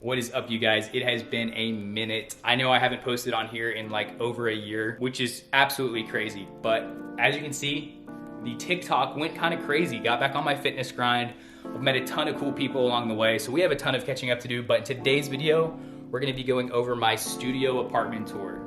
What is up, you guys? It has been a minute. I know I haven't posted on here in like over a year, which is absolutely crazy. But as you can see, the TikTok went kind of crazy. Got back on my fitness grind. I've met a ton of cool people along the way. So we have a ton of catching up to do. But in today's video, we're gonna be going over my studio apartment tour.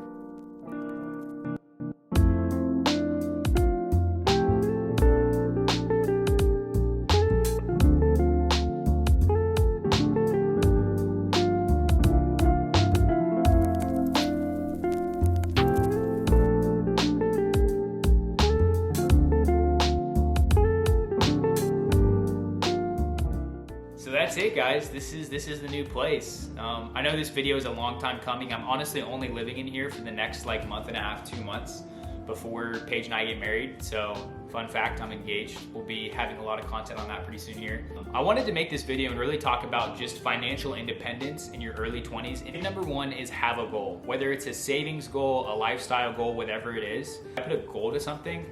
So that's it, guys. This is the new place. I know this video is a long time coming. I'm honestly only living in here for the next like month and a half, 2 months before Paige and I get married. So fun fact, I'm engaged. We'll be having a lot of content on that pretty soon here. I wanted to make this video and really talk about just financial independence in your early 20s. And number one is have a goal. Whether it's a savings goal, a lifestyle goal, whatever it is. I put a goal to something,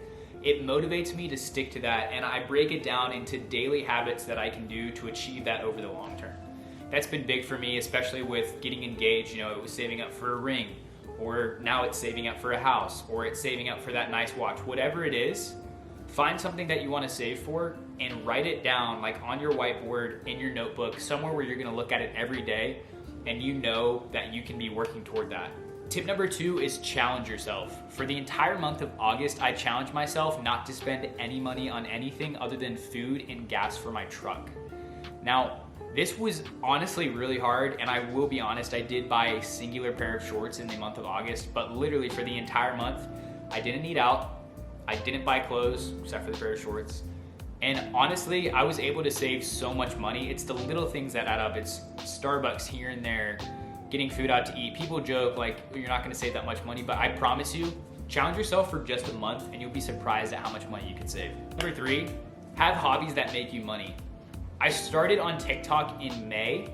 it motivates me to stick to that, and I break it down into daily habits that I can do to achieve that over the long term. That's been big for me, especially with getting engaged. You know, it was saving up for a ring, or now it's saving up for a house, or it's saving up for that nice watch. Whatever it is, find something that you want to save for and write it down like on your whiteboard, in your notebook, somewhere where you're going to look at it every day and you know that you can be working toward that. Tip number 2 is challenge yourself. For the entire month of August, I challenged myself not to spend any money on anything other than food and gas for my truck. Now, this was honestly really hard, and I will be honest, I did buy a singular pair of shorts in the month of August, but literally for the entire month, I didn't eat out, I didn't buy clothes, except for the pair of shorts, and honestly, I was able to save so much money. It's the little things that add up. It's Starbucks here and there, getting food out to eat. People joke like you're not gonna save that much money, but I promise you, challenge yourself for just a month and you'll be surprised at how much money you can save. Number 3, have hobbies that make you money. I started on TikTok in May,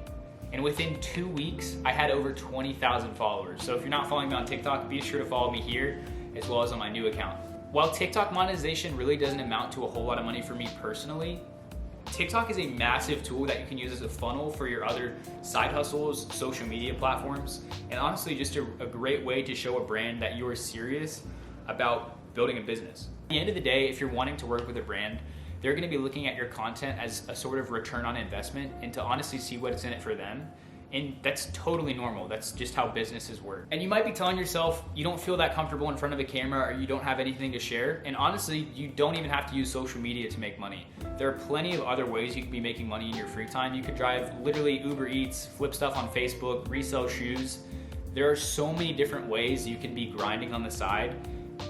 and within 2 weeks, I had over 20,000 followers. So if you're not following me on TikTok, be sure to follow me here, as well as on my new account. While TikTok monetization really doesn't amount to a whole lot of money for me personally, TikTok is a massive tool that you can use as a funnel for your other side hustles, social media platforms, and honestly just a great way to show a brand that you are serious about building a business. At the end of the day, if you're wanting to work with a brand, they're gonna be looking at your content as a sort of return on investment and to honestly see what's in it for them. And that's totally normal. That's just how businesses work. And you might be telling yourself you don't feel that comfortable in front of a camera or you don't have anything to share. And honestly, you don't even have to use social media to make money. There are plenty of other ways you can be making money in your free time. You could drive literally Uber Eats, flip stuff on Facebook, resell shoes. There are so many different ways you can be grinding on the side.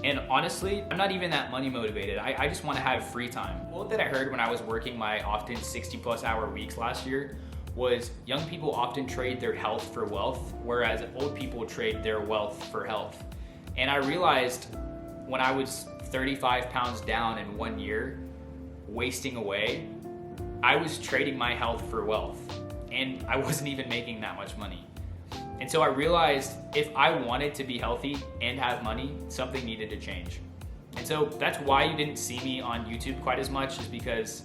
And honestly, I'm not even that money motivated. I just want to have free time. The quote that I heard when I was working my often 60+ hour weeks last year was young people often trade their health for wealth, whereas old people trade their wealth for health. And I realized when I was 35 pounds down in 1 year, wasting away, I was trading my health for wealth, and I wasn't even making that much money. And so I realized if I wanted to be healthy and have money, something needed to change. And so that's why you didn't see me on YouTube quite as much, is because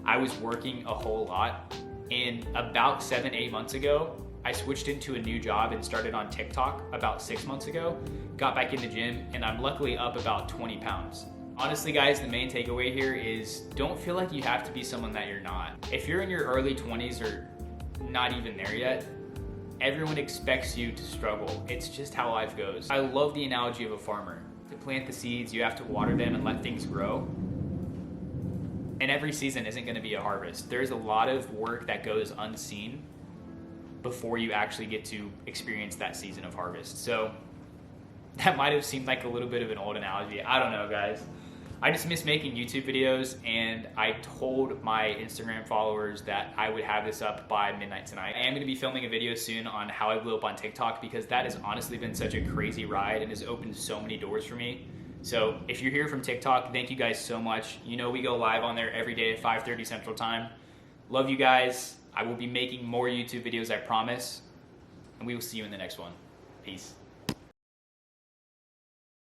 I was working a whole lot. And about 7-8 months ago, I switched into a new job and started on TikTok about 6 months ago, got back in the gym, and I'm luckily up about 20 pounds. Honestly, guys, the main takeaway here is don't feel like you have to be someone that you're not. If you're in your early 20s or not even there yet, everyone expects you to struggle. It's just how life goes. I love the analogy of a farmer. To plant the seeds, you have to water them and let things grow. And every season isn't gonna be a harvest. There's a lot of work that goes unseen before you actually get to experience that season of harvest. So that might have seemed like a little bit of an old analogy. I don't know, guys. I just miss making YouTube videos, and I told my Instagram followers that I would have this up by midnight tonight. I am gonna be filming a video soon on how I blew up on TikTok, because that has honestly been such a crazy ride and has opened so many doors for me. So if you're here from TikTok, thank you guys so much. You know we go live on there every day at 5:30 Central Time. Love you guys. I will be making more YouTube videos, I promise. And we will see you in the next one. Peace.